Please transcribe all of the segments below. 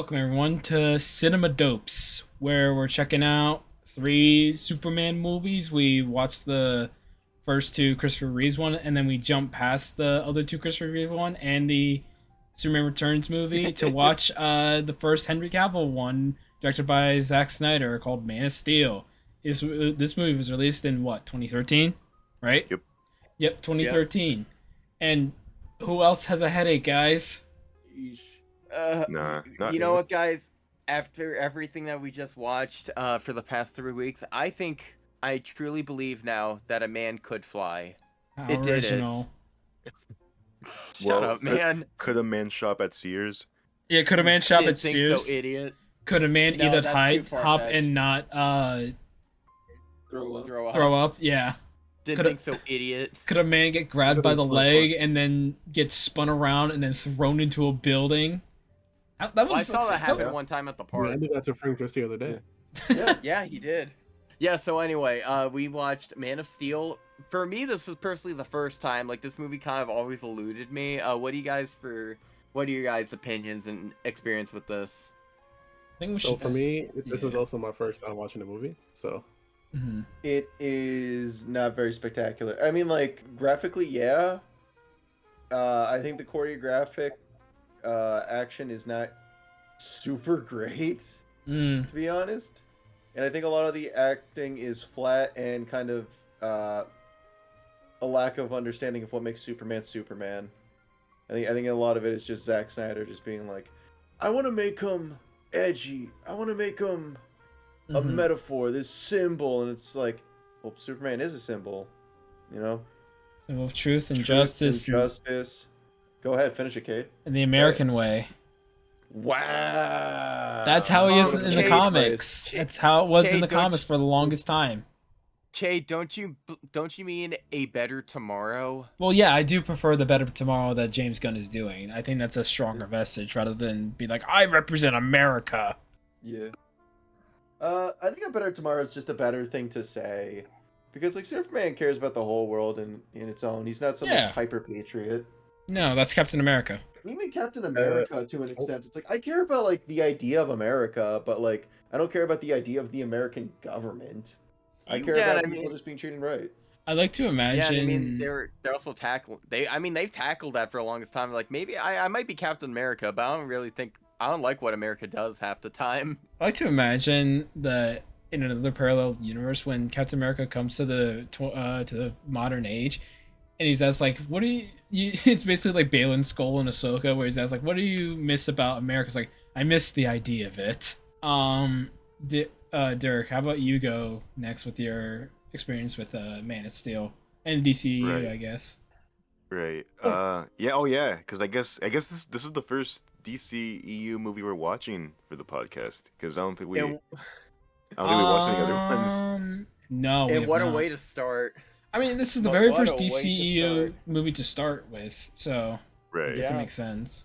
welcome everyone to Cinema Dopes, where we're checking out three Superman movies. We watched the first two Christopher Reeves one, and then we jump past the other two Christopher Reeves one and the Superman Returns movie to watch the first Henry Cavill one, directed by Zack Snyder, called Man of Steel. This movie was released in what, 2013, right? Yep. Yep, 2013. And who else has a headache, guys? Nah, not You know really. what, guys? After everything that we just watched for the past 3 weeks, I truly believe now that a man could fly. How It did it. original. Shut up, man. Could a man shop at Sears? Yeah, could a man shop Didn't at think Sears? so, idiot. Could a man No, eat a that's too hop far-fetched. and not Throw up. throw up? Yeah. Didn't Coulda- think so, idiot. Could a man get grabbed by the leg and then get spun around and then thrown into a building? That Well, I was saw that happen Yeah. one time at the Yeah, park. I did that to Frank just the other day. Yeah, he did. Yeah, so anyway, we watched Man of Steel. For me, this was personally the first time. Like, this movie kind of always eluded me. What are your guys' opinions and experience with this? I think we So should. for me, this was yeah. also my first time watching the movie. So Mhm. It is not very spectacular. I mean, like, graphically, yeah. I think the choreographic action is not super great, Mm. to be honest. And I think a lot of the acting is flat and kind of a lack of understanding of what makes Superman Superman. I think a lot of it is just Zack Snyder just being like, I want to make him edgy. I want to make him a Mhm. metaphor, this symbol, and it's like, well, Superman is a symbol, you know? Symbol of truth and Truth justice and justice. Go ahead, finish it, Cade. and the American way. Wow. That's how he is Oh, in the Cade comics. Cade, That's how it was in the don't comics for the longest time. Okay, don't you mean a better tomorrow? Well, yeah, I do prefer the Better Tomorrow that James Gunn is doing. I think that's a stronger message rather than be like, I represent America. Yeah. I think a better tomorrow is just a better thing to say. Because, like, Superman cares about the whole world in its own. He's not some like, Yeah. hyper patriot. No, that's Captain America. Even Captain America, to an extent, it's like, I care about, like, the idea of America, but, like, I don't care about the idea of the American government. I care Yeah, about I people mean- just being treated right. I like to Yeah, imagine. I mean they're also tackling. They've tackled that for the longest time. Like maybe I might be Captain America, but I don't really think I don't like what America does half the time. I like to imagine that in another parallel universe, when Captain America comes to the modern age, and he's asked like, "What do you?" It's basically like Balin's Skull in Ahsoka, where he's asked like, "What do you miss about America?" It's like, "I miss the idea of it." Derk, how about you go next with your experience with Man of Steel and DCU, Right. I guess. Right. Yeah. Oh, yeah. Because I guess this is the first DCEU movie we're watching for the podcast. Because I don't think we watched any other ones. No, we And have what a not. way to start. I mean, this is the But very what first a way to DCEU start. movie to start with, so Right. I guess it Yeah. makes sense.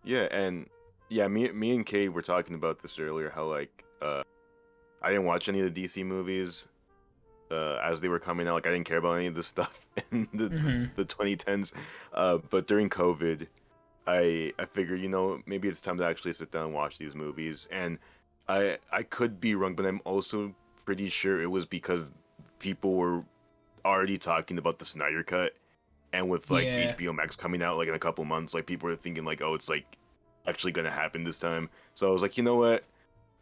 Yeah. And yeah, me and Cade were talking about this earlier. How like I didn't watch any of the DC movies as they were coming out. Like I didn't care about any of this stuff in the 2010s. But during COVID, I figured, maybe it's time to actually sit down and watch these movies. And I could be wrong, but I'm also pretty sure it was because people were already talking about the Snyder Cut, and with like Yeah. HBO Max coming out like in a couple months, like people were thinking like, oh, it's like actually gonna happen this time. So I was like, you know what?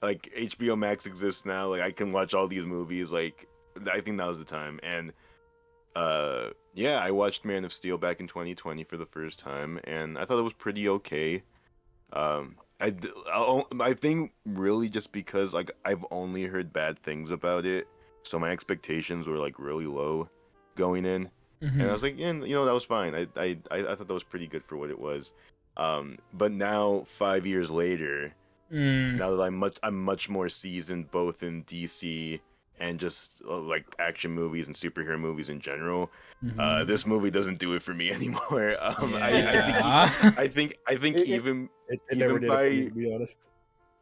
Like HBO Max exists now. Like I can watch all these movies. Like I think now's the time. And yeah, I watched Man of Steel back in 2020 for the first time, and I thought it was pretty okay. I think really just because like I've only heard bad things about it, so my expectations were like really low going in, and I was like, yeah, that was fine. I thought that was pretty good for what it was. But now 5 years later, now that I'm much more seasoned both in DC and just like action movies and superhero movies in general, this movie doesn't do it for me anymore. I think even it Even never did it for me, by- to be honest.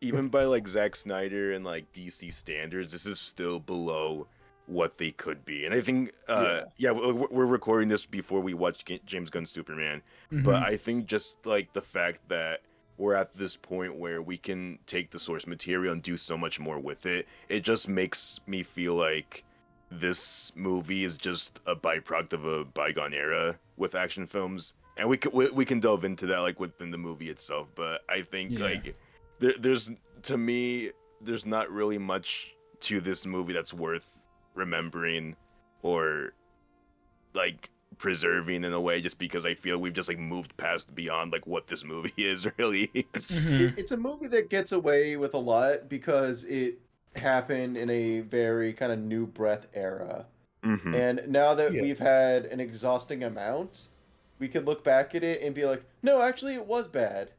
even by like Zack Snyder and like DC standards, this is still below what they could be. And I think, we're recording this before we watch James Gunn's Superman, but I think just like the fact that we're at this point where we can take the source material and do so much more with it. It just makes me feel like this movie is just a byproduct of a bygone era with action films, and we can delve into that like within the movie itself. But I think like there's to me there's not really much to this movie that's worth remembering or like preserving in a way, just because I feel we've just like moved past beyond like what this movie is really. It's a movie that gets away with a lot because it happened in a very kind of new breath era. Mm-hmm. And now that Yeah. we've had an exhausting amount, we could look back at it and be like, no, actually, it was bad.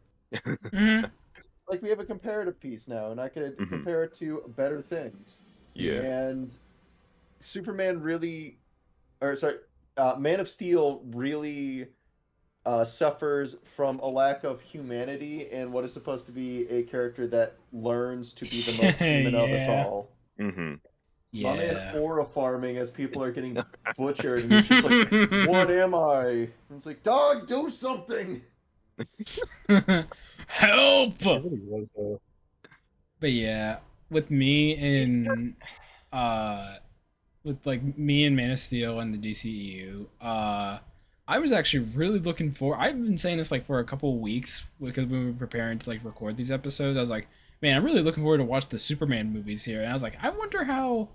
Like, we have a comparative piece now, and I could compare it to better things. Yeah. And Superman really, or sorry, Man of Steel really suffers from a lack of humanity and what is supposed to be a character that learns to be the most human of us all. Mm-hmm. My man aura farming as people are getting butchered, and he's just like, what am I? And it's like, dog, do something! Help! It really was though. But yeah, with me and with like me and Man of Steel and the DCEU, I was actually really looking for. I've been saying this like for a couple of weeks because we were preparing to like record these episodes. I was like, man, I'm really looking forward to watch the Superman movies here. And I was like, I wonder how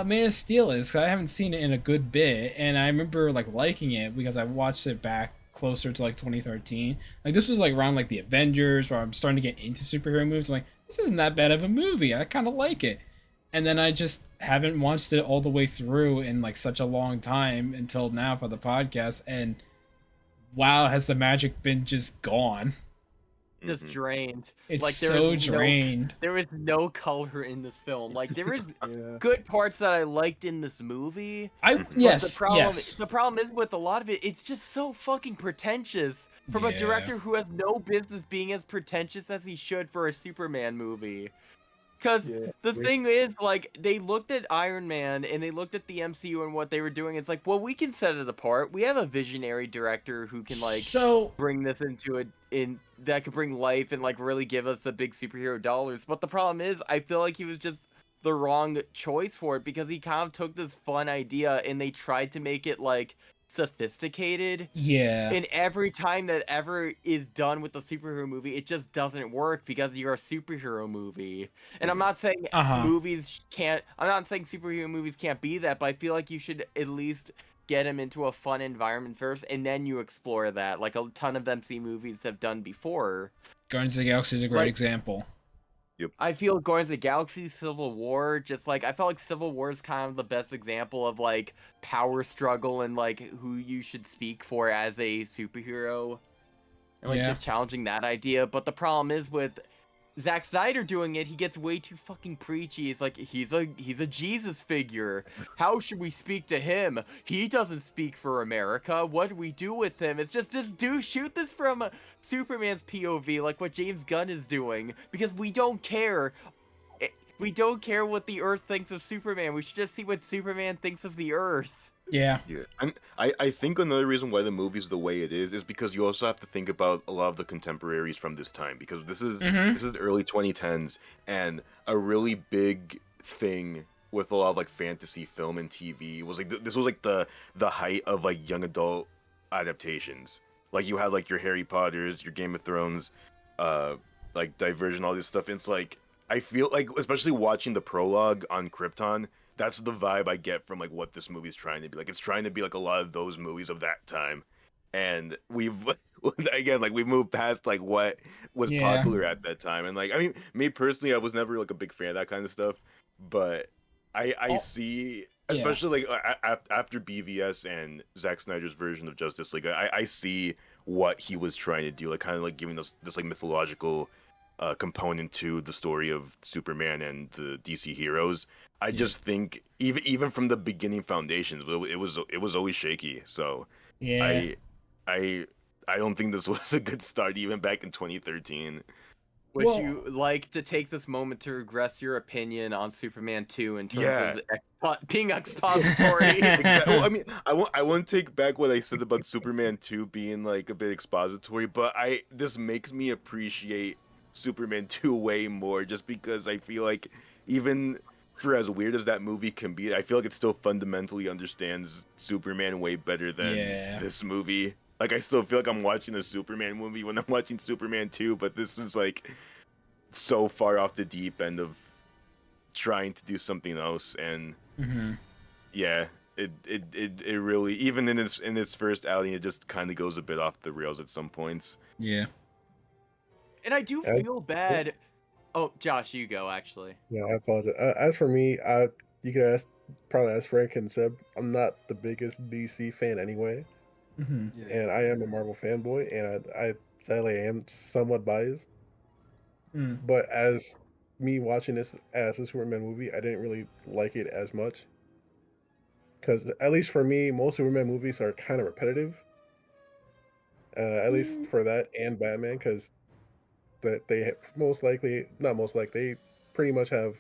Man of Steel is, because I haven't seen it in a good bit, and I remember like liking it because I watched it back closer to like 2013. Like this was like around like the Avengers, where I'm starting to get into superhero movies. I'm like, this isn't that bad of a movie. I kind of like it. And then I just haven't watched it all the way through in like such a long time until now for the podcast. And wow, has the magic been just gone? Just drained. It's like, so drained. There is no color in this film. Like there is Yeah. good parts that I liked in this movie. Yes, The problem is with a lot of it, it's just so fucking pretentious from a director who has no business being as pretentious as he should for a Superman movie. Because the thing is, like, they looked at Iron Man and they looked at the MCU and what they were doing. It's like, well, we can set it apart. We have a visionary director who can, like, bring this into it, that could bring life and, like, really give us the big superhero dollars. But the problem is, I feel like he was just the wrong choice for it, because he kind of took this fun idea and they tried to make it, like, sophisticated. Yeah. And every time that ever is done with a superhero movie, it just doesn't work because you're a superhero movie. And I'm not saying movies can't. I'm not saying superhero movies can't be that, but I feel like you should at least get them into a fun environment first, and then you explore that, like a ton of MC movies have done before. Guardians of the Galaxy is a great example. Yep. I feel Guardians of the Galaxy, Civil War, just like, I felt like Civil War is kind of the best example of like power struggle and like who you should speak for as a superhero, and like just challenging that idea. But the problem is with Zack Snyder doing it, he gets way too fucking preachy. It's like, he's a Jesus figure. How should we speak to him? He doesn't speak for America. What do we do with him? It's just shoot this from Superman's POV, like what James Gunn is doing, because we don't care. We don't care what the Earth thinks of Superman. We should just see what Superman thinks of the Earth. Yeah. And I think another reason why the movie's the way it is because you also have to think about a lot of the contemporaries from this time, because this is early 2010s, and a really big thing with a lot of like fantasy film and TV was like this was like the height of like young adult adaptations. Like you had like your Harry Potters, your Game of Thrones, like Divergent, all this stuff. And it's like, I feel like, especially watching the prologue on Krypton, that's the vibe I get from like what this movie's trying to be. Like it's trying to be like a lot of those movies of that time, and we've again like we moved past like what was popular at that time. And like, I mean, me personally, I was never like a big fan of that kind of stuff, but I see, especially like after BVS and Zack Snyder's version of Justice League, I see what he was trying to do, like kind of like giving us this like mythological component to the story of Superman and the DC heroes. I just think even from the beginning foundations, it was always shaky. So I don't think this was a good start even back in 2013. Would you like to take this moment to regress your opinion on Superman 2 in terms of being expository. Exactly. Well, I mean, I won't take back what I said about Superman 2 being like a bit expository, but this makes me appreciate Superman 2 way more just because I feel like even for as weird as that movie can be, I feel like it still fundamentally understands Superman way better than Yeah. this movie. Like I still feel like I'm watching a Superman movie when I'm watching Superman 2, but this is like so far off the deep end of trying to do something else, and yeah, it really, even in its first outing, it just kind of goes a bit off the rails at some points. Yeah. And I do feel bad. Oh, Josh, you go actually. Yeah, I apologize. As for me, you could probably ask Frank and Seb. I'm not the biggest DC fan anyway, and I am a Marvel fanboy, and I sadly am somewhat biased. But as me watching this as a Superman movie, I didn't really like it as much. Because at least for me, most Superman movies are kind of repetitive. At least for that and Batman, because they not most likely, they pretty much have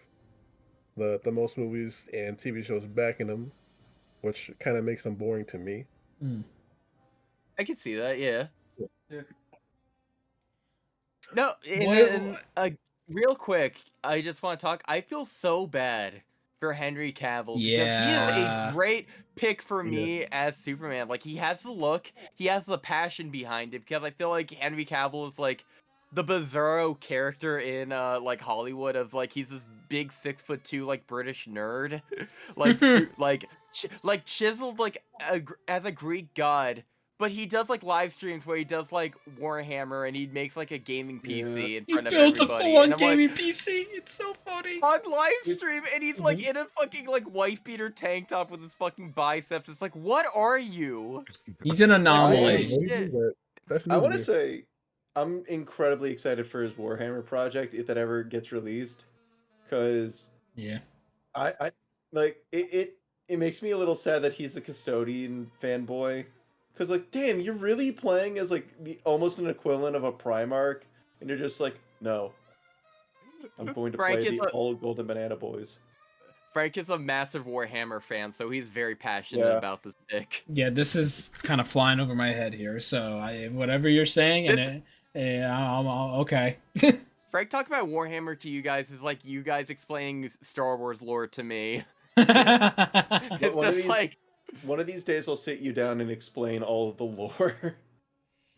the most movies and TV shows backing them, which kind of makes them boring to me. I can see that, yeah. Yeah. No, and real quick, I just want to talk. I feel so bad for Henry Cavill because he is a great pick for me as Superman. Like, he has the look, he has the passion behind it, because I feel like Henry Cavill is like the bizarro character in like Hollywood of like he's this big 6'2" like British nerd, like chiseled like as a Greek god. But he does like live streams where he does like Warhammer and he makes like a gaming PC in front of everybody. He builds a full-on gaming PC. It's so funny. On live stream, and he's like in a fucking like wife beater tank top with his fucking biceps. It's like, what are you? He's an anomaly. I want to say, I'm incredibly excited for his Warhammer project if that ever gets released, because I like it. It makes me a little sad that he's a custodian fanboy. Because, like, damn, you're really playing as, like, almost an equivalent of a Primarch, and you're just like, no. I'm going to play the old Golden Banana Boys. Frank is a massive Warhammer fan, so he's very passionate about this pick. Yeah, this is kind of flying over my head here, so whatever you're saying, I'm okay. Frank talking about Warhammer to you guys is like you guys explaining Star Wars lore to me. It's just like... One of these days I'll sit you down and explain all of the lore.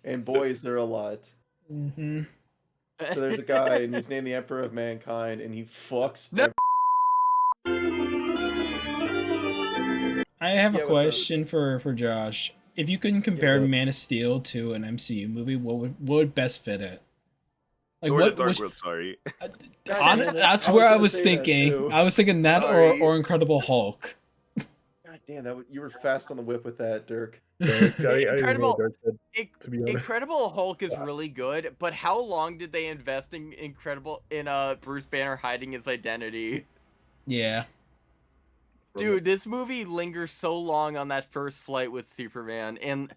And boys, there are a lot. So there's a guy, and he's named the Emperor of Mankind, and he fucks... I have a question for Josh. If you couldn't compare Man of Steel to an MCU movie, what would best fit it? Like Dark World, sorry. That's where I was thinking. I was thinking that or Incredible Hulk. Damn, you were fast on the whip with that, Derk. Incredible Hulk is really good, but how long did they invest in Bruce Banner hiding his identity? Yeah. Dude, this movie lingers so long on that first flight with Superman, and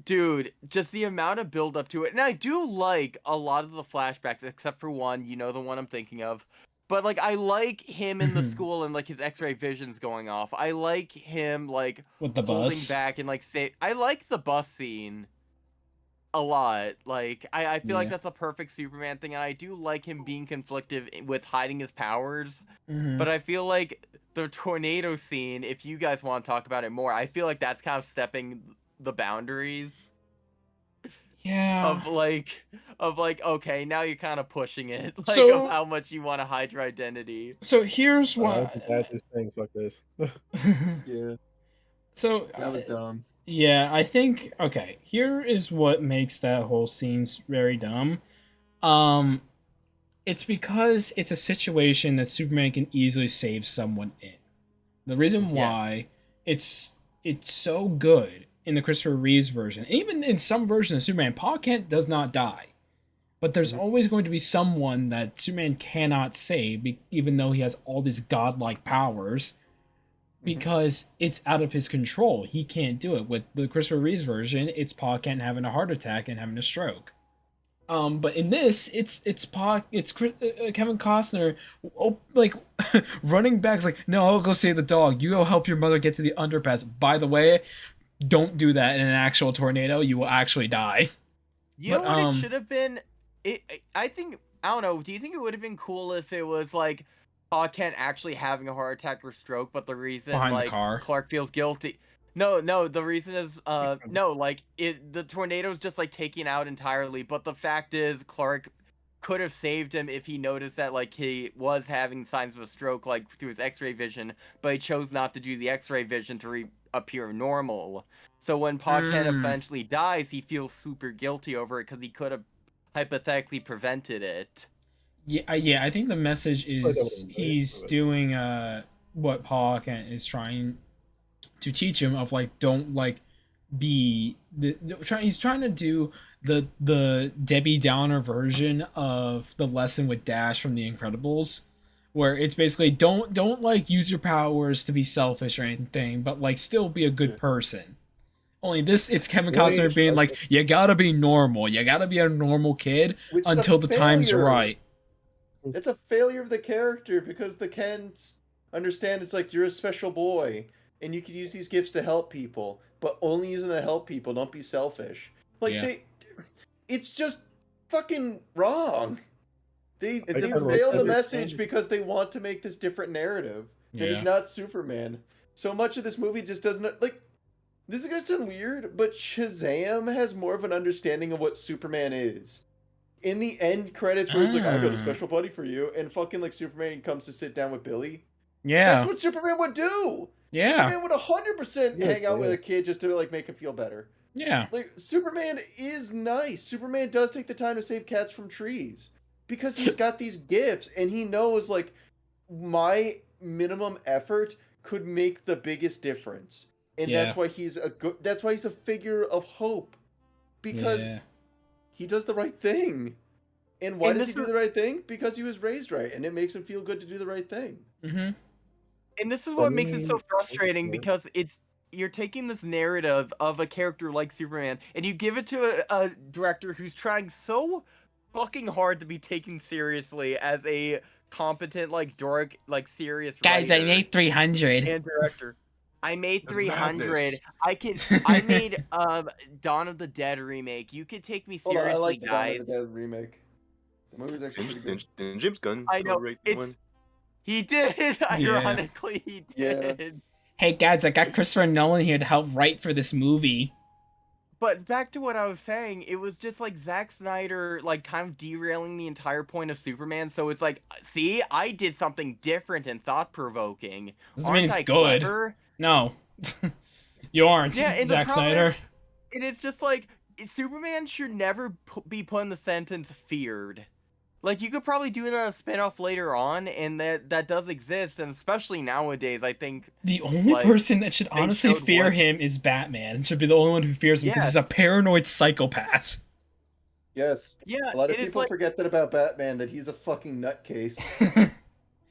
dude, just the amount of build up to it. And I do like a lot of the flashbacks, except for one, the one I'm thinking of. But, like, I like him in the school and, like, his X-ray vision's going off. I like him, like, with the holding bus back and, like, I like the bus scene a lot. Like, I feel like that's a perfect Superman thing, and I do like him being conflicted with hiding his powers. But I feel like the tornado scene, if you guys want to talk about it more, I feel like that's kind of stepping the boundaries. Yeah. Of like, okay, now you're kind of pushing it. Like, of how much you want to hide your identity. So here's why. This thing, fuck this. Yeah. So that was dumb. Yeah, I think here is what makes that whole scene very dumb. It's because it's a situation that Superman can easily save someone in. The reason why it's so good in the Christopher Reeves version, even in some versions of Superman, Pa Kent does not die. But there's always going to be someone that Superman cannot save, even though he has all these godlike powers, because it's out of his control. He can't do it. With the Christopher Reeves version, it's Pa Kent having a heart attack and having a stroke. But in this, Kevin Costner, like running back. It's like, no, I'll go save the dog. You go help your mother get to the underpass. By the way, don't do that in an actual tornado. You will actually die. You know what it should have been? I don't know. Do you think it would have been cool if it was like Pa Kent actually having a heart attack or stroke, but the reason like Clark feels guilty? No, the reason is no, like the tornado's just like taking out entirely, but the fact is Clark could have saved him if he noticed that like he was having signs of a stroke like through his x-ray vision, but he chose not to do the x-ray vision to appear normal. So when Pa Kent eventually dies, he feels super guilty over it because he could have hypothetically prevented it. Yeah, I think the message is he's doing what Pa Kent is trying to teach him of like, don't like be he's trying to do the Debbie Downer version of the lesson with Dash from The Incredibles, where it's basically don't like use your powers to be selfish or anything, but like still be a good person. Only this, it's Kevin Costner being like, you gotta be normal. You gotta be a normal kid until the time's right. It's a failure of the character because the Kents understand it's like you're a special boy and you can use these gifts to help people, but only using to help people. Don't be selfish. Like it's just fucking wrong. They fail the message because they want to make this different narrative that is not Superman. So much of this movie just doesn't like. This is gonna sound weird, but Shazam has more of an understanding of what Superman is. In the end credits, where he's like, "I got a special buddy for you," and fucking like Superman comes to sit down with Billy. Yeah, that's what Superman would do. Yeah, Superman would 100% hang out with a kid just to like make him feel better. Yeah, like Superman is nice. Superman does take the time to save cats from trees because he's got these gifts and he knows like my minimum effort could make the biggest difference. And that's why he's a figure of hope, because he does the right thing. And why does he do the right thing? Because he was raised right, and it makes him feel good to do the right thing. Mm-hmm. And this is what makes it so frustrating, because you're taking this narrative of a character like Superman, and you give it to a director who's trying so fucking hard to be taken seriously as a competent, like, dork, like, serious guys, I made 300. And director. I made 300. I made Dawn of the Dead remake. You could take me seriously, I like guys. Dawn of the Dead remake. The movie's actually pretty good. Didn't James Gunn one? He did. Ironically, he did. Yeah. Hey guys, I got Christopher Nolan here to help write for this movie. But back to what I was saying, it was just like Zack Snyder, like, kind of derailing the entire point of Superman. So it's like, see, I did something different and thought-provoking. Doesn't mean it's good. Clever? No. You aren't, Zack Snyder. And it's just like, Superman should never be put in the sentence feared. Like, you could probably do that a spinoff later on, and that does exist, and especially nowadays, I think... The only person that should honestly fear him is Batman. It should be the only one who fears him, because he's a paranoid psychopath. Yes. Yeah. A lot of people forget that about Batman, that he's a fucking nutcase.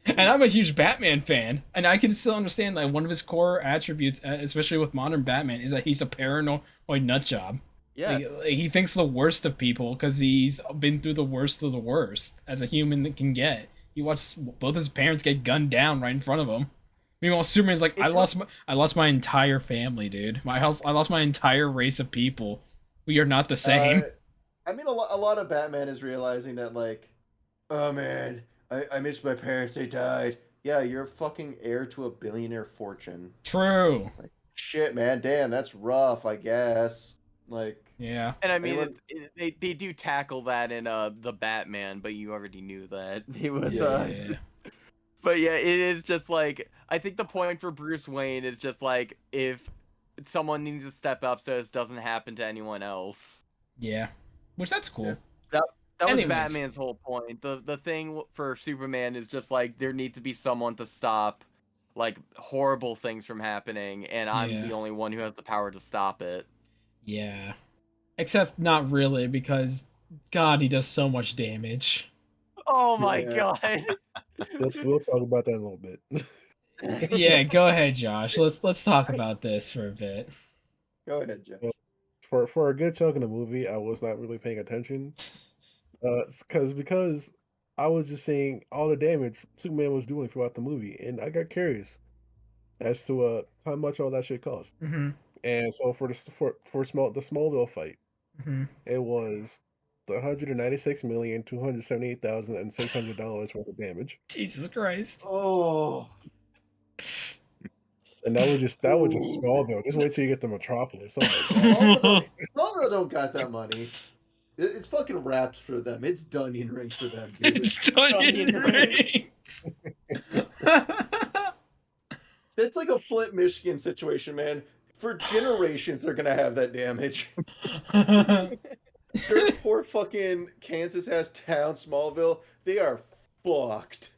And I'm a huge Batman fan, and I can still understand that one of his core attributes, especially with modern Batman, is that he's a paranoid nutjob. Yeah, like, he thinks the worst of people because he's been through the worst of the worst as a human that can get. He watched both his parents get gunned down right in front of him. Meanwhile, Superman's like, I lost my entire family, dude. I lost my entire race of people. We are not the same. I mean, a lot of Batman is realizing that, like, oh man, I miss my parents. They died. Yeah, you're a fucking heir to a billionaire fortune. True. Like, shit, man. Damn, that's rough, I guess. Like, yeah. And I mean, they do tackle that in the Batman, but you already knew that. It was But yeah, it is just like, I think the point for Bruce Wayne is just like, if someone needs to step up so this doesn't happen to anyone else. Yeah. Which, that's cool. Yeah. That was Batman's whole point. The thing for Superman is just like, there needs to be someone to stop like horrible things from happening, and I'm the only one who has the power to stop it. Yeah. Except not really, because God, he does so much damage. Oh my god. We'll talk about that in a little bit. Yeah, go ahead, Josh. Let's talk about this for a bit. Go ahead, Josh. For a good chunk of the movie, I was not really paying attention. Because I was just seeing all the damage Superman was doing throughout the movie, and I got curious as to how much all that shit cost. Mm-hmm. And so the Smallville fight, Mm-hmm. it was the $196,278,600 worth of damage, Jesus Christ. Oh. and that was just Ooh. Smallville. Just wait till you get to Metropolis. Oh my god! Smallville don't got that money. It's fucking wraps for them. It's Dunyan rings for them, dude. It's Dunyan rings. It's like a Flint, Michigan situation, man. For generations, they're gonna have that damage. Their poor fucking Kansas-ass town, Smallville, they are fucked.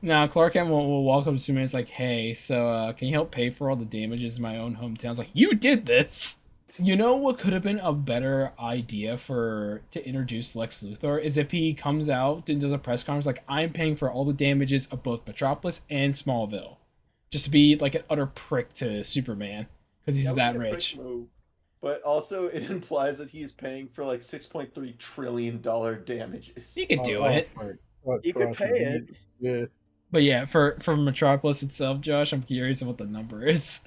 Now Clark Kent will walk up to me and it's like, hey, so can you help pay for all the damages in my own hometown? I was like, you did this! You know what could have been a better idea to introduce Lex Luthor is if he comes out and does a press conference like, I'm paying for all the damages of both Metropolis and Smallville. Just to be like an utter prick to Superman. Because he's that rich. But also, it implies that he's paying for like $6.3 trillion damages. He could do it. He could pay it. Yeah. But yeah, for Metropolis itself, Josh, I'm curious of what the number is.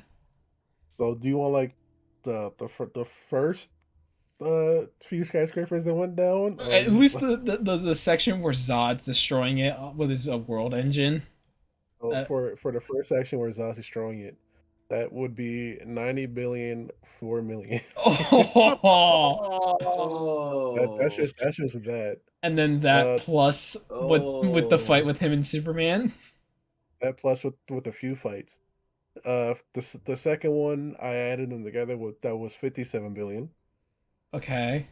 So do you want like the first few skyscrapers that went down? At least the section where Zod's destroying it with his world engine. For the first section where Zod's destroying it, that would be 90 billion 4 million. That's just that. And then that plus with the fight with him and Superman. That plus with a few fights. The second one I added them together that was 57 billion. Okay.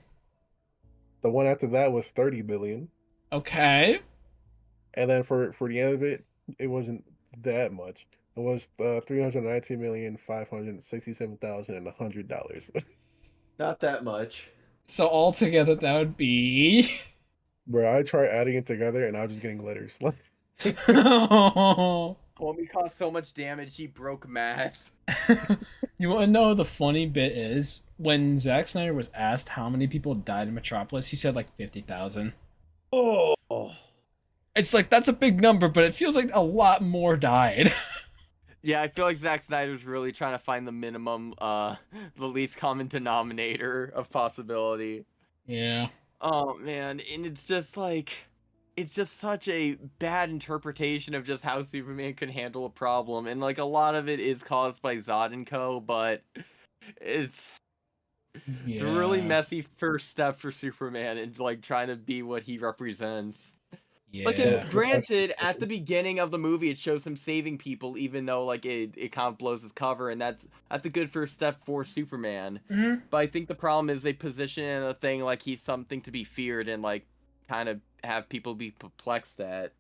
The one after that was 30 billion. Okay. And then for the end of it, it wasn't that much. It was $319,567,100. Not that much. So altogether, that would be. Bro, I tried adding it together and I was just getting letters. Homie caused so much damage, he broke math. You want to know the funny bit is when Zack Snyder was asked how many people died in Metropolis, he said like 50,000. Oh. It's like that's a big number, but it feels like a lot more died. Yeah, I feel like Zack Snyder's really trying to find the minimum, the least common denominator of possibility. Yeah. Oh man, and it's just like, it's just such a bad interpretation of just how Superman can handle a problem, and like a lot of it is caused by Zod and Co. But it's a really messy first step for Superman and like trying to be what he represents. Yeah. Like, and granted, at the beginning of the movie, it shows him saving people, even though like it kind of blows his cover, and that's a good first step for Superman. Mm-hmm. But I think the problem is they position a thing like he's something to be feared and like kind of have people be perplexed at.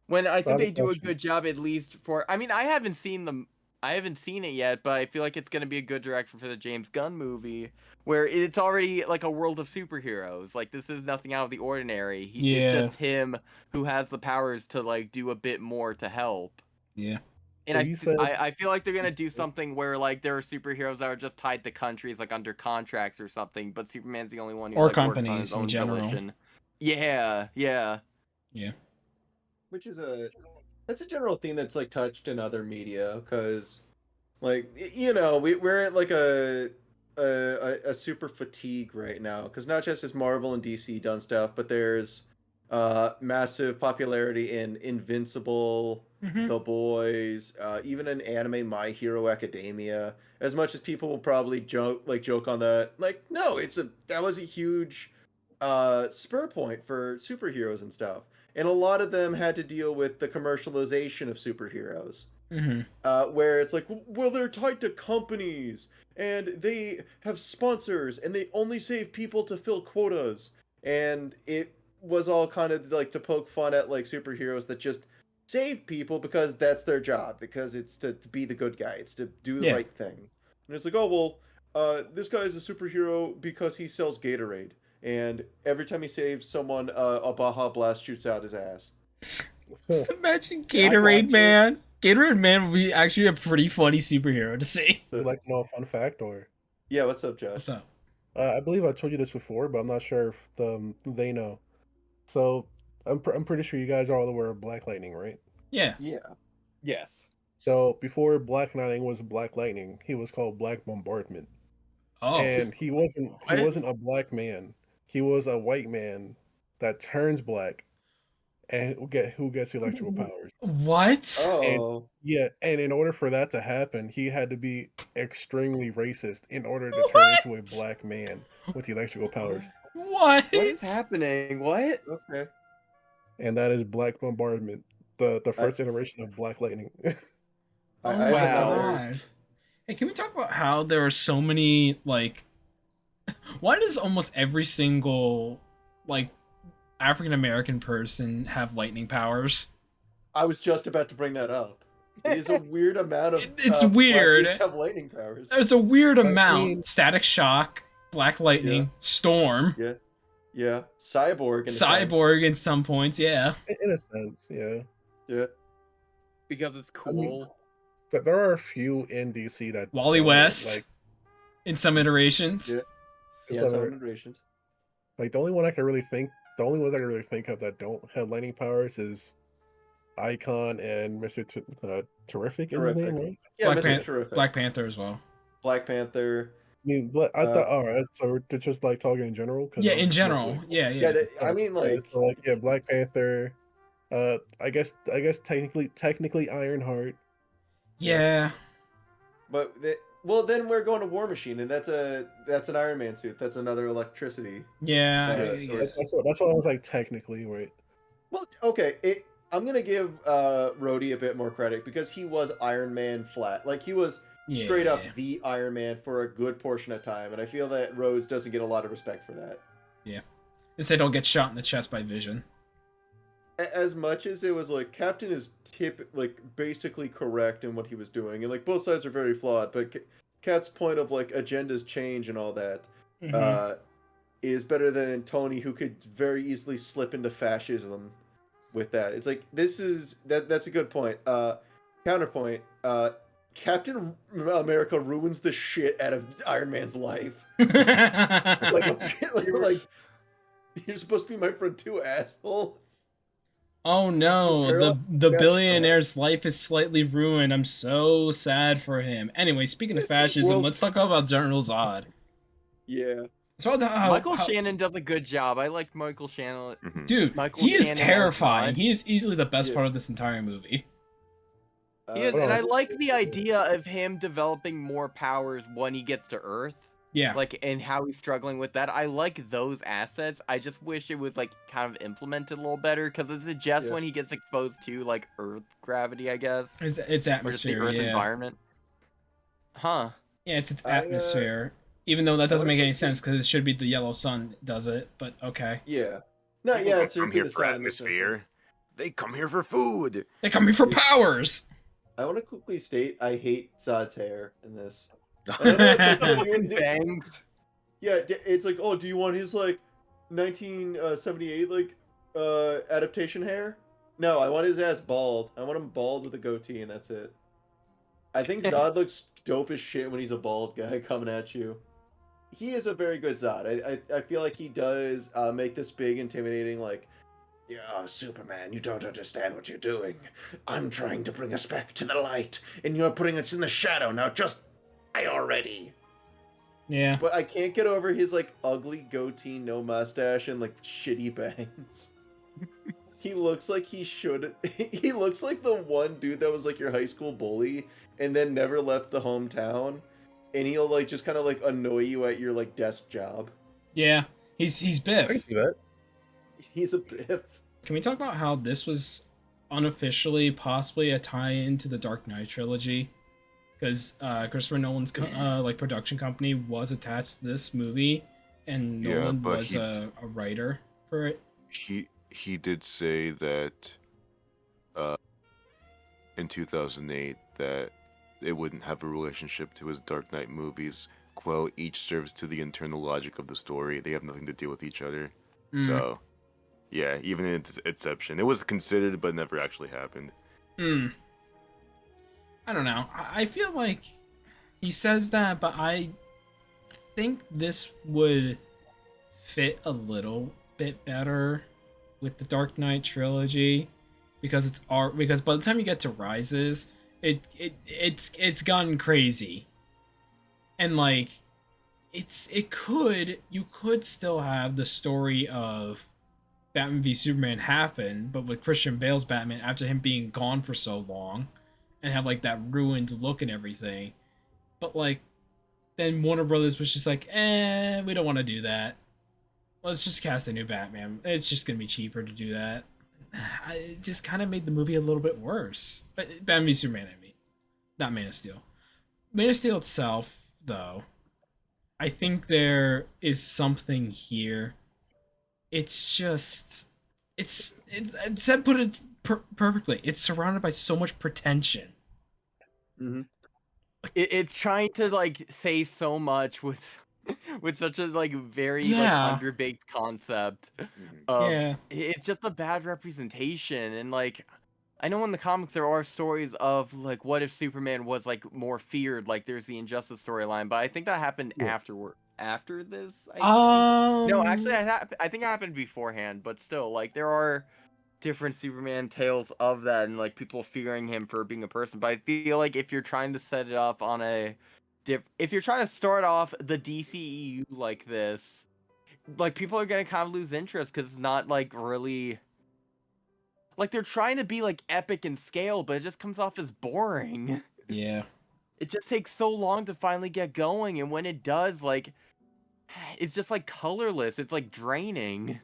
When I think they do a good job, at least for. I mean, I haven't seen it yet, but I feel like it's gonna be a good direction for the James Gunn movie, where it's already like a world of superheroes. Like this is nothing out of the ordinary. It's just him who has the powers to like do a bit more to help. Yeah. And I feel like they're gonna do something where like there are superheroes that are just tied to countries like under contracts or something, but Superman's the only one who or like, companies works on his own in general. volition. Yeah. Which is that's a general theme that's like touched in other media, because like we're at like a super fatigue right now, because not just has Marvel and DC done stuff, but there's massive popularity in Invincible, The Boys, even in anime My Hero Academia. As much as people will probably joke on that, like no, that was a huge spur point for superheroes and stuff. And a lot of them had to deal with the commercialization of superheroes. Where it's like, well, they're tied to companies, and they have sponsors, and they only save people to fill quotas. And it was all kind of like to poke fun at like superheroes that just save people because that's their job, because it's to be the good guy, it's to do the right thing. And it's like, oh, well, this guy is a superhero because he sells Gatorade. And every time he saves someone, a Baja Blast shoots out his ass. Just imagine Gatorade Man. Gatorade Man would be actually a pretty funny superhero to see. Would you like to know a fun fact, or? Yeah, what's up, Josh? What's up? I believe I told you this before, but I'm not sure if they know. So I'm pretty sure you guys are all aware of Black Lightning, right? Yeah. Yeah. Yes. So before Black Lightning was Black Lightning, he was called Black Bombardment, Oh. and he What? wasn't a black man. He was a white man that turns black and who gets electrical powers. What? And Oh. yeah, and in order for that to happen, he had to be extremely racist in order to turn into a What? black man with electrical powers. What? What is happening? What? Okay. And that is Black Bombardment, the I first generation of Black Lightning. Oh I have my Wow. another. god. Hey, can we talk about how there are so many like why does almost every single like African American person have lightning powers? I was just about to bring that up. It is a weird amount of It's black weird. dudes have lightning powers. There's a weird I amount. mean- Static Shock, Black Lightning, Yeah. Storm, Yeah. Yeah. Cyborg in a sense. Cyborg in some points, yeah. In a sense, yeah. Yeah. Because it's I mean, cool. But there are a few in DC that Wally don't, West like in some iterations. Yeah. Yeah, some some are- iterations. like the only ones I can really think of that don't have lightning powers is Icon and Mr. Terrific is his Terrific. name, right? Yeah, Black Mr. Pan- Terrific. Black Panther as well. Black Panther. I mean, but I thought, all right, so we're just like talking in general. 'Cause Yeah, I'm in just general. mostly- Yeah, Yeah, yeah. I mean, Yeah, like, so yeah, Black Panther. I guess technically Ironheart. Yeah. but well, then we're going to War Machine, and that's an Iron Man suit. That's another electricity. Yeah. Yeah, yeah. That's what I was like technically, right? Well, okay, I'm gonna give Rhodey a bit more credit because he was Iron Man flat. Like he was straight up Yeah. the Iron Man for a good portion of time, and I feel that Rhodes doesn't get a lot of respect for that. They don't get shot in the chest by Vision. As much as it was like Captain is basically correct in what he was doing, and like both sides are very flawed, but Cap's point of like agendas change and all that is better than Tony, who could very easily slip into fascism with that. It's like that's a good point. Counterpoint, Captain America ruins the shit out of Iron Man's life. like you're supposed to be my friend too, asshole. Oh no, the Yes, billionaire's life is slightly ruined. I'm so sad for him. Anyway, speaking of fascism, Well- let's talk about General Zod. Yeah. So Michael Shannon does a good job. I like Michael Shannon. Mhm. dude, Michael he is Shannon as terrifying. Zod. He is easily the best Yeah. part of this entire movie. He is, Hold and on. I like the idea of him developing more powers when he gets to Earth. Yeah. Like, and how he's struggling with that. I like those assets. I just wish it was like kind of implemented a little better because it's just Yeah. when he gets exposed to like Earth gravity, I guess, It's or just the atmosphere, Earth yeah. environment. Huh? Yeah, it's I, atmosphere. Even though that doesn't wanna make any put- sense because it should be the yellow sun does it, but okay. Yeah. No, People yeah, don't it's come here for atmosphere. They come here for food. They come here for powers. I want to quickly state I hate Zod's hair in this. And I know it's like, oh, Bang. yeah, it's like, oh, do you want his like 1978 like adaptation hair? No, I want his ass bald. I want him bald with a goatee, and that's it. I think Zod looks dope as shit when he's a bald guy coming at you. He is a very good Zod. I feel like he does make this big, intimidating, like, yeah, Superman, you don't understand what you're doing. I'm trying to bring us back to the light, and you're putting us in the shadow. Now just die already. Yeah. But I can't get over his, like, ugly goatee, no mustache, and, like, shitty bangs. He looks like he should... He looks like the one dude that was, like, your high school bully, and then never left the hometown. And he'll, like, just kind of, like, annoy you at your, like, desk job. Yeah. He's I can Biff. see that. He's a biff. Can we talk about how this was unofficially possibly a tie-in to the Dark Knight trilogy? Because Christopher Nolan's like production company was attached to this movie, and Yeah, Nolan but was he- a writer for it. He did say that in 2008 that it wouldn't have a relationship to his Dark Knight movies. Quote, each serves to the internal logic of the story. They have nothing to do with each other. Mm. So, yeah, even in its inception, it was considered but never actually happened. Mm. I don't know. I feel like he says that, but I think this would fit a little bit better with the Dark Knight trilogy, because because by the time you get to Rises, it's gone crazy, and like you could still have the story of Batman v Superman happen, but with Christian Bale's Batman after him being gone for so long, and have like that ruined look and everything. But like, then Warner Brothers was just like, we don't want to do that. Let's just cast a new Batman. It's just gonna be cheaper to do that. It just kind of made the movie a little bit worse. Batman v Superman, I mean, not Man of Steel. Man of Steel itself, though, I think there is something here. It's just, Seb put it perfectly. It's surrounded by so much pretension. Mm-hmm. It's trying to like say so much with such a like very like underbaked concept of it's just a bad representation. And like, I know in the comics there are stories of like, what if Superman was like more feared, like there's the Injustice storyline, but I think that happened after this, I think. No, actually I think it happened beforehand, but still, like, there are different Superman tales of that, and like people fearing him for being a person. But I feel like if you're trying to set it up on if you're trying to start off the DCEU like this, like, people are gonna kind of lose interest because it's not like really, like, they're trying to be like epic in scale, but it just comes off as boring. Yeah. It just takes so long to finally get going, and when it does, like, it's just like colorless. It's like draining.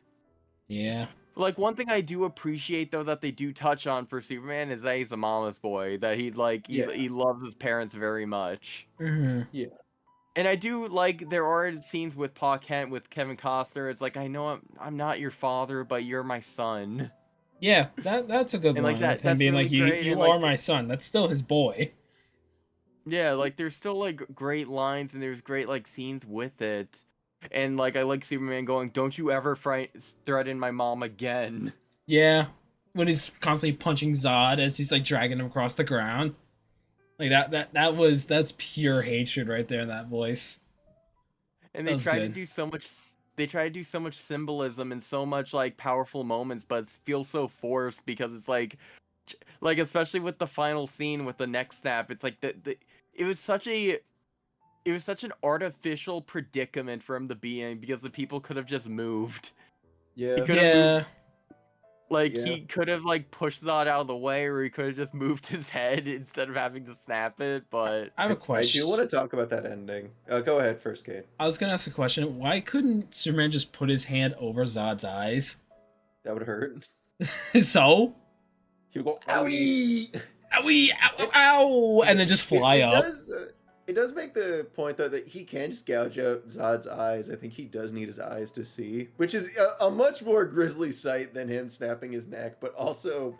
Yeah. Like, one thing I do appreciate, though, that they do touch on for Superman is that he's a mama's boy. That he loves his parents very much. Mm-hmm. Yeah. And I do like, there are scenes with Pa Kent, with Kevin Costner. It's like, I know I'm not your father, but you're my son. Yeah, that's a good and line. Like, with him being really like, you are my son. That's still his boy. Yeah, like, there's still like great lines, and there's great like scenes with it. And like, I like Superman going, "Don't you ever threaten my mom again." Yeah, when he's constantly punching Zod as he's like dragging him across the ground, like that's pure hatred right there in that voice. And they try to do so much. They try to do so much symbolism and so much like powerful moments, but it feels so forced because it's like especially with the final scene with the neck snap. It's like it was such an artificial predicament for him to be in, because the people could have just moved. Yeah. He could have moved. Like, he could have like pushed Zod out of the way, or he could have just moved his head instead of having to snap it. But I have a question. I do want to talk about that ending. Go ahead first, Cade. I was gonna ask a question. Why couldn't Superman just put his hand over Zod's eyes? That would hurt. So? He would go, owie! Owie! Ow! Ow! And then just fly up. It does make the point, though, that he can just gouge out Zod's eyes. I think he does need his eyes to see, which is a much more grisly sight than him snapping his neck, but also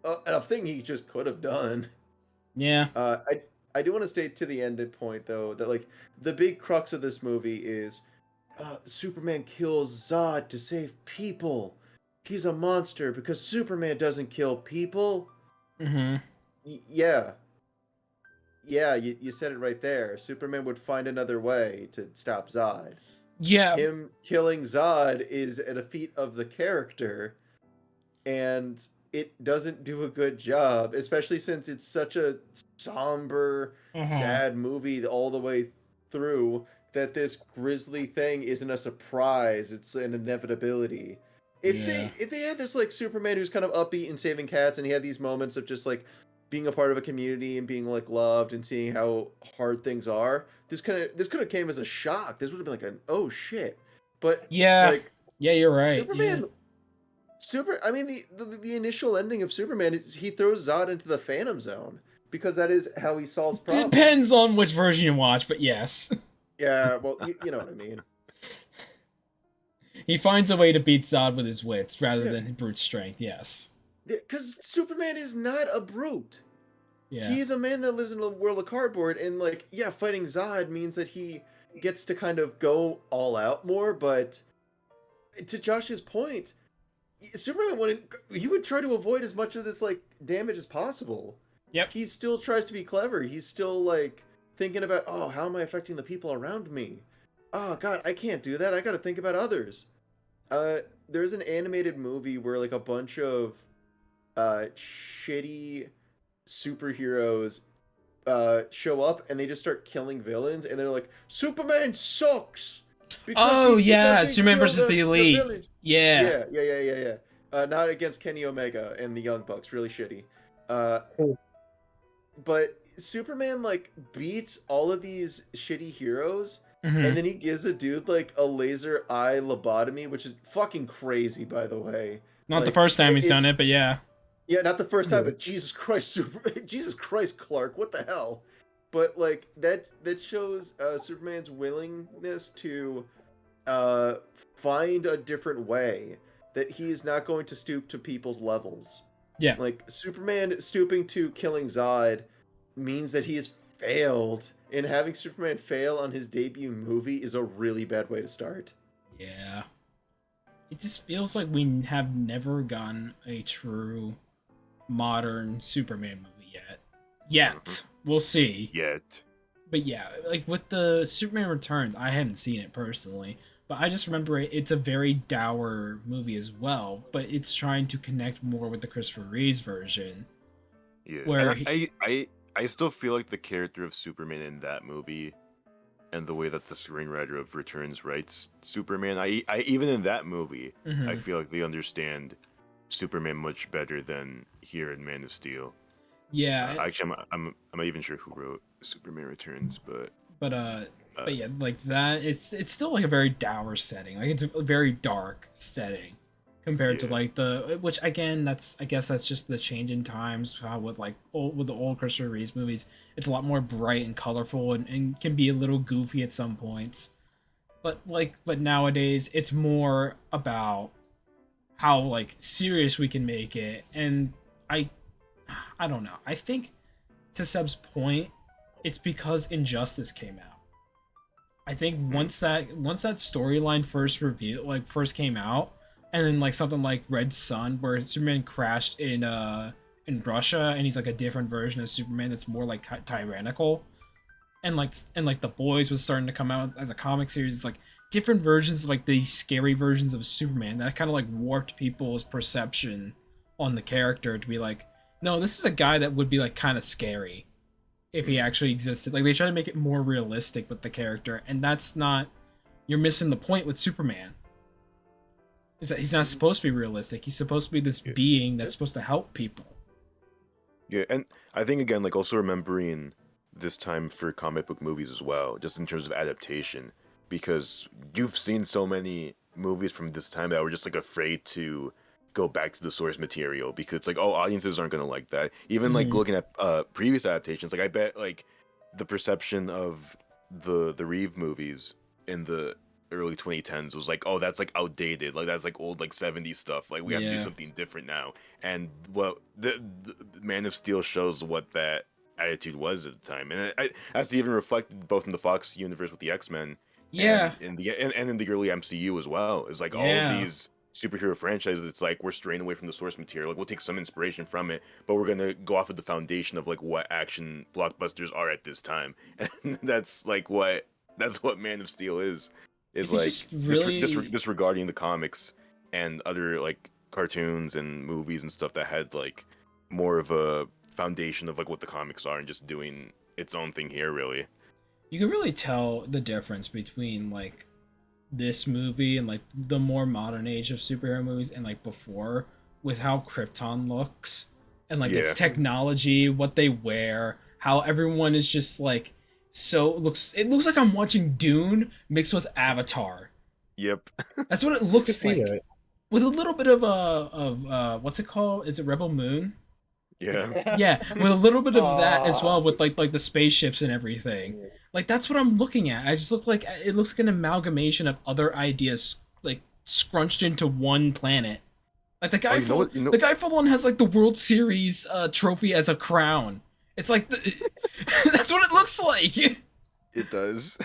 a thing he just could have done. Yeah. I do want to state to the ended point, though, that like the big crux of this movie is Superman kills Zod to save people. He's a monster because Superman doesn't kill people. Mm-hmm. Yeah. Yeah, you said it right there. Superman would find another way to stop Zod. Yeah. Him killing Zod is a defeat of the character, and it doesn't do a good job, especially since it's such a somber, sad movie all the way through, that this grisly thing isn't a surprise, it's an inevitability. If they had this like Superman who's kind of upbeat and saving cats, and he had these moments of just like being a part of a community and being like loved and seeing how hard things are, this could have came as a shock. This would have been like an oh shit. But yeah, you're right. Superman, I mean the initial ending of Superman is he throws Zod into the Phantom Zone because that is how he solves problems. Depends on which version you watch, but yes. Yeah, well, you know what I mean. He finds a way to beat Zod with his wits rather than brute strength. Yes. Because Superman is not a brute. Yeah. He is a man that lives in a world of cardboard, and like, yeah, fighting Zod means that he gets to kind of go all out more, but to Josh's point, Superman he would try to avoid as much of this like damage as possible. Yep. He still tries to be clever. He's still like thinking about, oh, how am I affecting the people around me? Oh god, I can't do that. I got to think about others. there's an animated movie where like a bunch of shitty superheroes show up and they just start killing villains, and they're like, Superman sucks. Oh yeah, because he Superman killed versus the Elite. villains." Yeah. Yeah. Not against Kenny Omega and the Young Bucks. Really shitty. But Superman like beats all of these shitty heroes, Mhm. and then he gives a dude like a laser eye lobotomy, which is fucking crazy, by the way. Not the Like, first time he's it's- done it, but yeah. Yeah, not the first time, Yeah. but Jesus Christ, Jesus Christ, Clark, what the hell? But like that shows Superman's willingness to find a different way, that he is not going to stoop to people's levels. Yeah. Like Superman stooping to killing Zod means that he has failed, and having Superman fail on his debut movie is a really bad way to start. Yeah. It just feels like we have never gotten a true modern Superman movie yet. We'll see. Yet. But yeah, like with the Superman Returns, I haven't seen it personally, but I just remember it's a very dour movie as well, but it's trying to connect more with the Christopher Reeves version. Yeah. Where And I still feel like the character of Superman in that movie, and the way that the screenwriter of Returns writes Superman, I even in that movie, Mhm. I feel like they understand Superman much better than here in Man of Steel. Yeah, Actually, I'm not even sure who wrote Superman Returns, but but yeah, like that, it's still like a very dour setting. Like it's a very dark setting compared to Yeah. like which again, I guess that's just the change in times. How with like with the old Christopher Reeves movies, it's a lot more bright and colorful and can be a little goofy at some points. But nowadays it's more about how like serious we can make it, and I don't know. I think to Seb's point, it's because Injustice came out. I think once that storyline first came out, and then like something like Red Sun, where Superman crashed in Russia, and he's like a different version of Superman that's more like tyrannical, and like The Boys was starting to come out as a comic series. It's like different versions of like these scary versions of Superman that kind of like warped people's perception on the character to be like, no, this is a guy that would be like kind of scary if he actually existed. Like they try to make it more realistic with the character, and that's not. You're missing the point with Superman. Is that he's not supposed to be realistic. He's supposed to be this being that's supposed to help people. yeah, and I think again, like also remembering this time for comic book movies as well, just in terms of adaptation, because you've seen so many movies from this time that were just like afraid to go back to the source material because it's like, oh, audiences aren't gonna like that. Even like looking at previous adaptations, like I bet like the perception of the Reeve movies in the early 2010s was like, oh, that's like outdated, like that's like old like 70s stuff, like we have to do something different now. And well, the Man of Steel shows what that attitude was at the time, and that's even reflected both in the Fox universe with the X-Men, and in the early MCU as well. Is like all of these superhero franchises, it's like we're straying away from the source material. Like we'll take some inspiration from it, but we're gonna go off of the foundation of like what action blockbusters are at this time, and that's what Man of Steel is like really... disregarding the comics and other like cartoons and movies and stuff that had like more of a foundation of like what the comics are, and just doing its own thing here. Really, you can really tell the difference between like this movie and like the more modern age of superhero movies and like before, with how Krypton looks and like its technology, what they wear, how everyone is just like it looks like I'm watching Dune mixed with Avatar. Yep. That's what it looks like. That. With a little bit of what's it called? Is it Rebel Moon? Yeah. Yeah, with a little bit of that as well, with like the spaceships and everything. Like that's what I'm looking at. It looks like an amalgamation of other ideas like scrunched into one planet. Like the guy the guy full on has like the World Series trophy as a crown. It's like that's what it looks like. It does.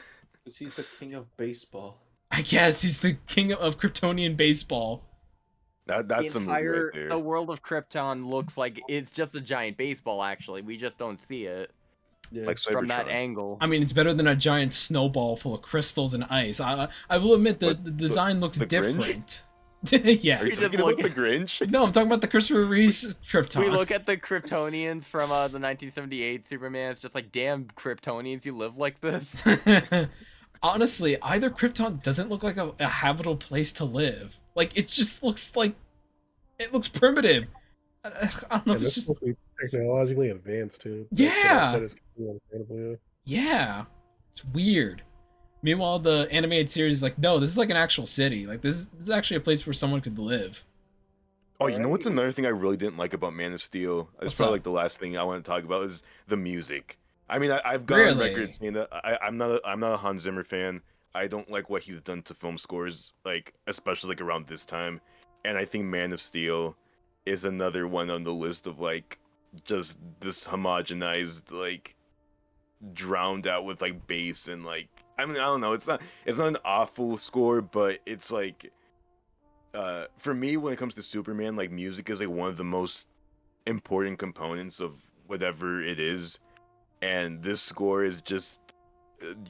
Because he's the king of baseball. I guess he's the king of Kryptonian baseball. That's some right there. The world of Krypton looks like it's just a giant baseball. Actually, we just don't see it Like from that Cybertron. angle. I mean, it's better than a giant snowball full of crystals and ice. I will admit the design looks the Grinch? different. Yeah. Are you just talking about look the at- Grinch? No, I'm talking about the Christopher Reeves Krypton. We look at the Kryptonians from the 1978 Superman. It's just like, damn, Kryptonians, you live like this. Honestly, either Krypton doesn't look like a habitable place to live. Like it just looks like it looks primitive. I don't know if And it's it's just supposed to be technologically advanced too. Yeah. That is completely understandable. yeah, it's weird. Meanwhile, the animated series is like, no, this is like an actual city. Like this is actually a place where someone could live. Oh, you know what's another thing I really didn't like about Man of Steel? It's What's probably up? like the last thing I want to talk about is the music. I mean, I've gone on Really? record saying that I'm not a Hans Zimmer fan. I don't like what he's done to film scores, like especially like around this time. And I think Man of Steel is another one on the list of like just this homogenized, like drowned out with like bass and like I mean I don't know. It's not an awful score, but it's like for me when it comes to Superman, like music is like one of the most important components of whatever it is, and this score is just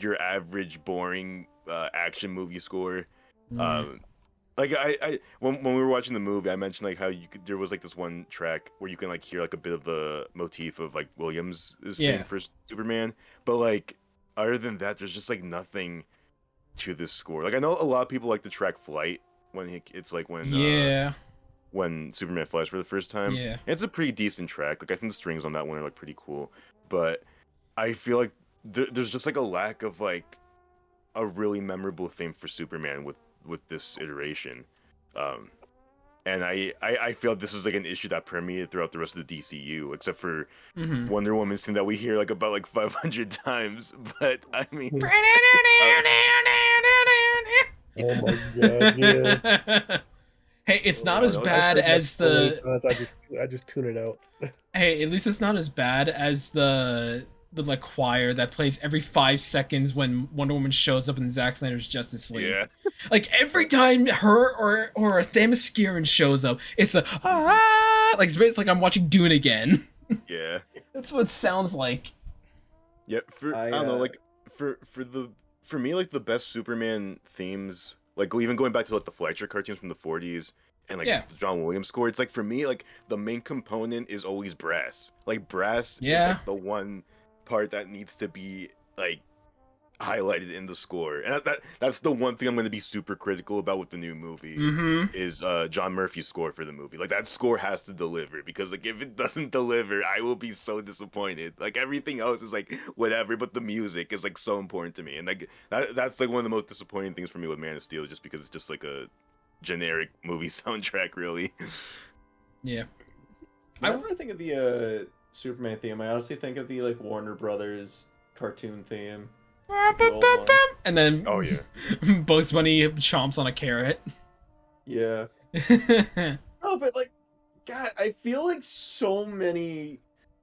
your average boring action movie score. Mm. Like when we were watching the movie, I mentioned like how there was like this one track where you can like hear like a bit of the motif of like Williams' Yeah. theme for Superman, but like other than that, there's just like nothing to this score. Like I know a lot of people like the track Flight when it's like Yeah. when Superman flies for the first time. Yeah. It's a pretty decent track. Like I think the strings on that one are like pretty cool, but I feel like there's just like a lack of like a really memorable theme for Superman with this iteration. And I feel this is like an issue that permeated throughout the rest of the DCU, except for Mhm. Wonder Woman's theme that we hear like about like 500 times. But I mean, Oh my god, yeah. Hey, it's not Oh, as no, bad I've heard that as so many the. times, I just tune it out. Hey, at least it's not as bad as the like choir that plays every 5 seconds when Wonder Woman shows up in Zack Snyder's Justice League. yeah, Like every time her or Themyscira shows up, it's the like it's like I'm watching Dune again. yeah. That's what it sounds like. Yeah, I I, don't know, uh, like for me, like the best Superman themes, like even going back to like the Fleischer cartoons from the 40s and like Yeah. the John Williams score, it's like for me, like the main component is always brass. Like brass is Yeah. like the one part that needs to be like highlighted in the score, and that's the one thing I'm going to be super critical about with the new movie. Mm-hmm. Is John Murphy's score for the movie. Like that score has to deliver, because like if it doesn't deliver, I will be so disappointed. Like everything else is like whatever, but the music is like so important to me. And like that's like one of the most disappointing things for me with Man of Steel, just because it's just like a generic movie soundtrack really. Yeah. Whenever I think of the Superman theme, I honestly think of the like Warner Brothers cartoon theme. The old one. And then Oh yeah. Bugs Bunny chomps on a carrot. Yeah. No, but like, God, I feel like so many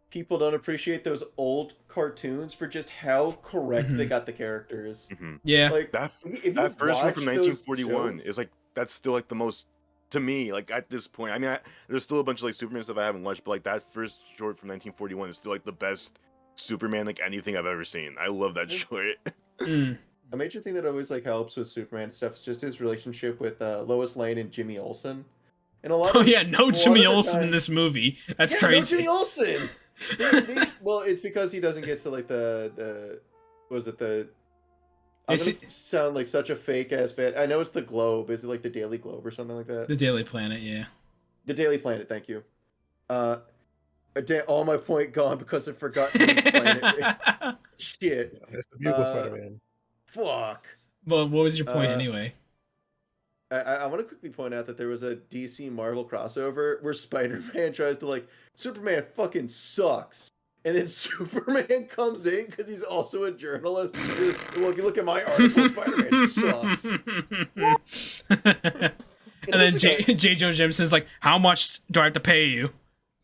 people don't appreciate those old cartoons for just how correct they got the characters. Mm-hmm. Yeah. Like That if that you first one from watch those 1941 shows- is like that's still like the most to me like at this point. I mean, there's still a bunch of like Superman stuff I haven't watched, but like that first short from 1941 is still like the best Superman like anything I've ever seen. I love that short. Mm. a major thing that always like helps with Superman stuff is just his relationship with Lois Lane and Jimmy Olsen. And a lot Oh of yeah, no a lot Jimmy of the Olsen in time- this movie. That's Yeah, crazy. No Jimmy Olsen. Well, it's because he doesn't get to like the was it the I'm Is gonna it- sound like such a fake ass fan. I know it's the Globe. Is it like the Daily Globe or something like that? The Daily Planet, yeah. The Daily Planet. Thank you. All my point gone because I forgot whose planet. Shit. That's the beautiful Uh, Spider-Man. Fuck. Well, what was your point Uh, anyway? I want to quickly point out that there was a DC Marvel crossover where Spider-Man tries to like Superman fucking sucks, and then Superman comes in because he's also a journalist. Well, if you look at my article, Spider-Man sucks. And then J. Joe Jameson's like, "How much do I have to pay you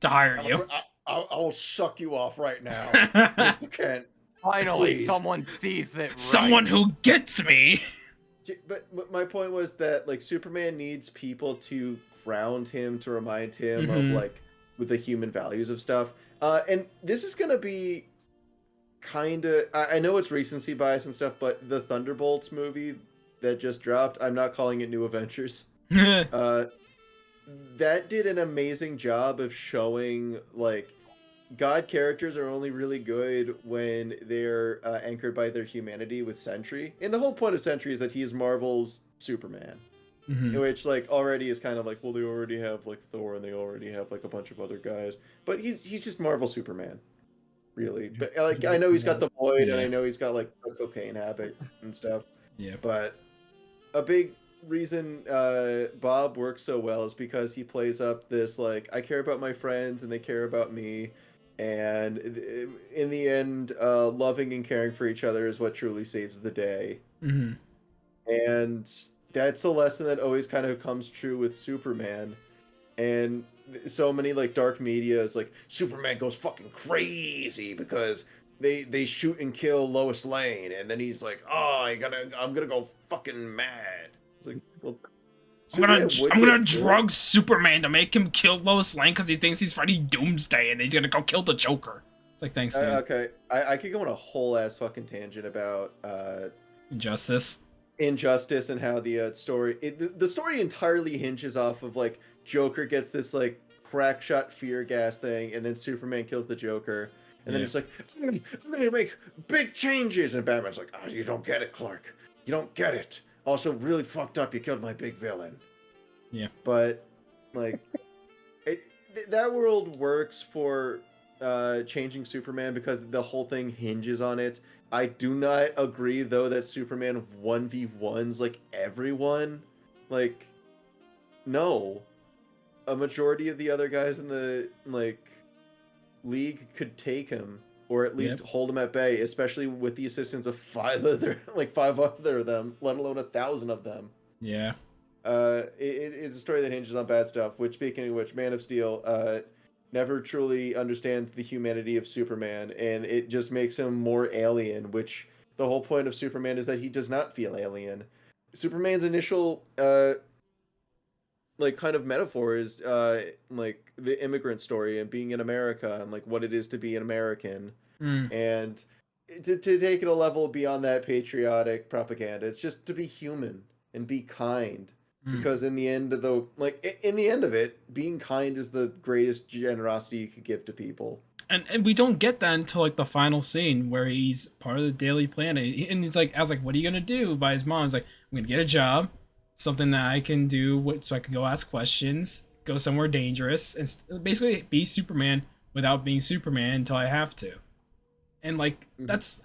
to hire you?" I'll suck you off right now, Mr. Kent. Finally, Please. someone sees it. Right. Someone who gets me. But my point was that like Superman needs people to ground him, to remind him of Mhm. like with the human values of stuff. And this is gonna be kind of I know it's recency bias and stuff, but the Thunderbolts movie that just dropped, I'm not calling it New Avengers. That did an amazing job of showing like God characters are only really good when they're anchored by their humanity with Sentry. And the whole point of Sentry is that he is Marvel's Superman. Which like already is kind of like, well, they already have like Thor and they already have like a bunch of other guys. But he's just Marvel Superman. Really. But like I know he's got the void and I know he's got like a cocaine habit and stuff. Yeah. But a big reason Bob works so well is because he plays up this like I care about my friends and they care about me, and in the end, loving and caring for each other is what truly saves the day. And that's a lesson that always kind of comes true with Superman. And so many like dark media is like Superman goes fucking crazy because they shoot and kill Lois Lane, and then he's like, oh, I'm gonna go fucking mad. It's like, well, I'm gonna drug Superman to make him kill Lois Lane because he thinks he's fighting Doomsday and he's gonna go kill the Joker. It's like, thanks, dude. Okay, I could go on a whole ass fucking tangent about Injustice and how the the story entirely hinges off of like Joker gets this like crack shot fear gas thing, and then Superman kills the Joker, and then it's like, I'm gonna make big changes, and Batman's like, oh, you don't get it, Clark, you don't get it. Also, really fucked up, you killed my big villain. Yeah, but like that world works for changing Superman because the whole thing hinges on it. I do not agree though that Superman 1v1s like everyone. Like, no. A majority of the other guys in the like league could take him, or at least hold him at bay, especially with the assistance of five other of them, let alone 1,000 of them. Yeah. It's a story that hinges on bad stuff. Which, speaking of which, Man of Steel never truly understands the humanity of Superman, and it just makes him more alien. Which the whole point of Superman is that he does not feel alien. Superman's initial like kind of metaphor is like the immigrant story and being in America and like what it is to be an American. And to take it a level beyond that patriotic propaganda, it's just to be human and be kind. Because in the end of it, being kind is the greatest generosity you could give to people. And we don't get that until like the final scene where he's part of the Daily Planet, and he's like, I was like, what are you gonna do? By his mom, he's like, I'm gonna get a job, something that I can do, so I can go ask questions, go somewhere dangerous, and basically be Superman without being Superman until I have to. And like it's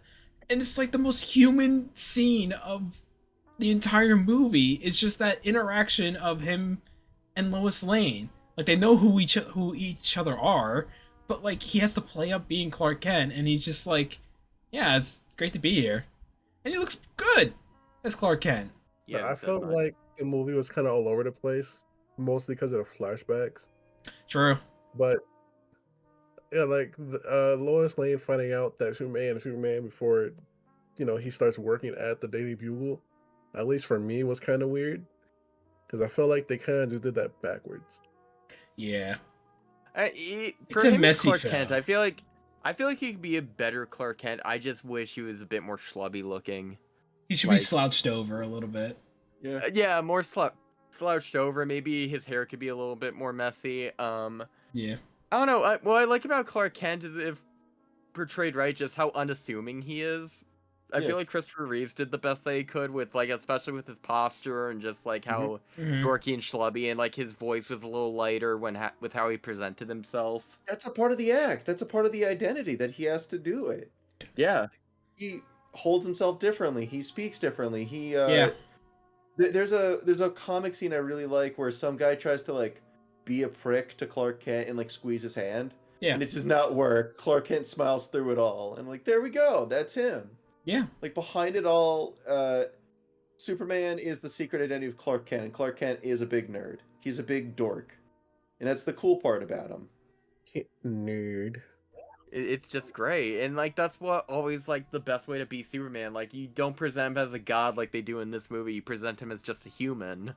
like the most human scene of the entire movie. It's just that interaction of him and Lois Lane. Like, they know who each other are, but like he has to play up being Clark Kent, and he's just like, yeah, it's great to be here, and he looks good as Clark Kent. Yeah, I felt like the movie was kind of all over the place, mostly because of the flashbacks. True. But yeah, like Lois Lane finding out that Superman before, he starts working at the Daily Bugle, at least for me, was kind of weird, because I felt like they kind of just did that backwards. Yeah. For him as Clark Kent, I feel like he could be a better Clark Kent. I just wish he was a bit more schlubby looking. He should be slouched over a little bit. Yeah, more slouched over. Maybe his hair could be a little bit more messy. Yeah. I don't know. What I like about Clark Kent is, if portrayed right, just how unassuming he is. I feel like Christopher Reeves did the best that he could with, like, especially with his posture and just like how dorky and schlubby, and like his voice was a little lighter with how he presented himself. That's a part of the act. That's a part of the identity that he has to do it. Yeah. He holds himself differently. He speaks differently. There's a comic scene I really like where some guy tries to like be a prick to Clark Kent and like squeeze his hand. Yeah. And it does not work. Clark Kent smiles through it all. And like, there we go. That's him. Yeah. Like, behind it all, Superman is the secret identity of Clark Kent, and Clark Kent is a big nerd. He's a big dork. And that's the cool part about him. Nerd. It's just great. And like, that's what always like the best way to be Superman. Like, you don't present him as a god like they do in this movie. You present him as just a human.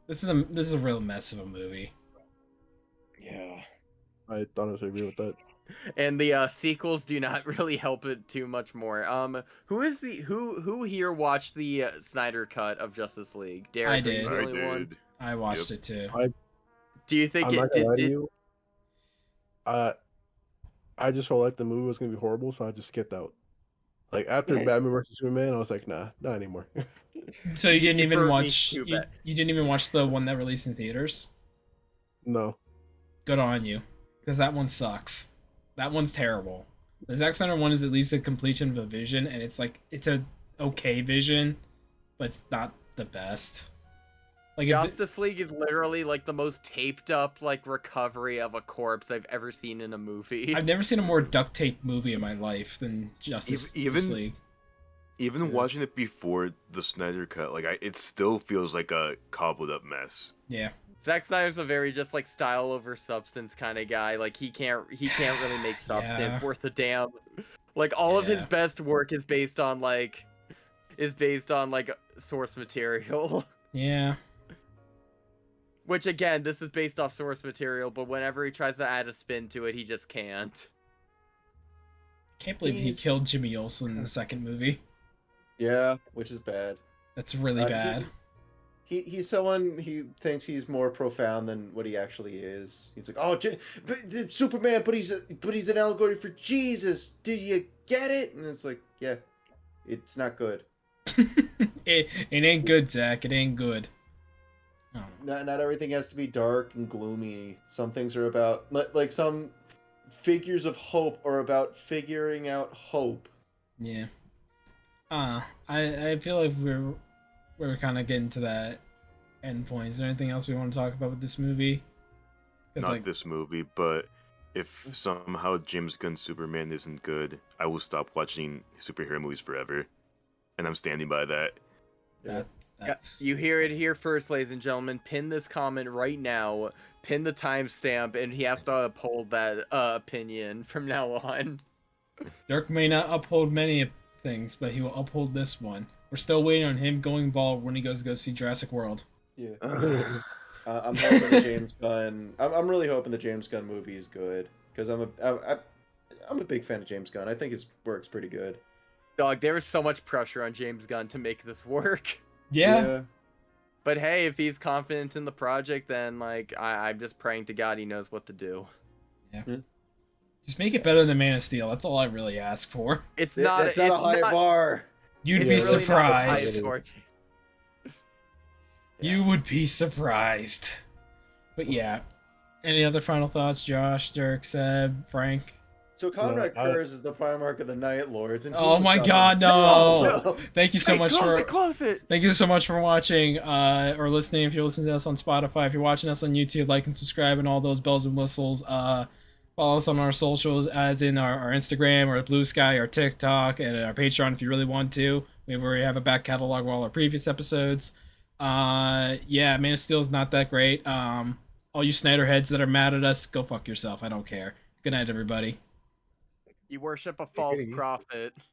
This is a real mess of a movie. Yeah. I honestly agree with that. And the sequels do not really help it too much more. Who here watched the Snyder cut of Justice League? Derek, I did. Are you the only one? I watched it too. Do you think I'm it not gonna lie to did? you. I just felt like the movie was gonna be horrible, so I just skipped out. Like after Batman versus Superman, I was like, nah, not anymore. So you didn't even burned me watch too you, bad. you didn't even watch the one that released in theaters? No. Good on you, because that one sucks. That one's terrible. The Zack Snyder one is at least a completion of a vision, and it's like it's a okay vision, but it's not the best. Like Justice League is literally like the most taped up like recovery of a corpse I've ever seen in a movie. I've never seen a more duct tape movie in my life than Justice League. Even watching it before the Snyder cut, like it still feels like a cobbled up mess. Yeah. Zack Snyder's a very just like style over substance kind of guy. Like he can't really make substance worth a damn. Like all of his best work is based on like source material. Yeah. Which again, this is based off source material, but whenever he tries to add a spin to it, he just can't. Can't believe he killed Jimmy Olsen in the second movie. Yeah, which is bad. That's really bad. He's someone he thinks he's more profound than what he actually is. He's like, oh, but Superman, but he's an allegory for Jesus. Do you get it? And it's like, yeah, it's not good. it ain't good, Zach. It ain't good. Oh. Not everything has to be dark and gloomy. Some things are about like some figures of hope are about figuring out hope. Yeah. I feel like we're kind of getting to that end point. Is there anything else we want to talk about with this movie? Not this movie, but if somehow James Gunn Superman isn't good, I will stop watching superhero movies forever, and I'm standing by that. You hear it here first, ladies and gentlemen. Pin this comment right now. Pin the timestamp, and he has to uphold that opinion from now on. Derk may not uphold many things, but he will uphold this one. We're still waiting on him going bald when he goes to go see Jurassic World. Yeah. I'm hoping the James Gunn. I'm really hoping the James Gunn movie is good because I'm a big fan of James Gunn. I think his work's pretty good. Dog, there was so much pressure on James Gunn to make this work. Yeah. But hey, if he's confident in the project, then like I'm just praying to God he knows what to do. Yeah. Just make it better than Man of Steel. That's all I really ask for. It's not a high bar. You'd be surprised. You would be surprised. But yeah. Any other final thoughts, Josh, Derk, Seb, Frank? So Conrad Kurz is the Primarch of the Night Lords. And oh my God, no! Thank you so much close it. Thank you so much for watching or listening. If you're listening to us on Spotify, if you're watching us on YouTube, like and subscribe and all those bells and whistles. Follow us on our socials, as in our Instagram, our Blue Sky, our TikTok, and our Patreon if you really want to. We already have a back catalog of all our previous episodes. Yeah, Man of Steel's not that great. All you Snyder heads that are mad at us, go fuck yourself. I don't care. Good night, everybody. You worship a false prophet.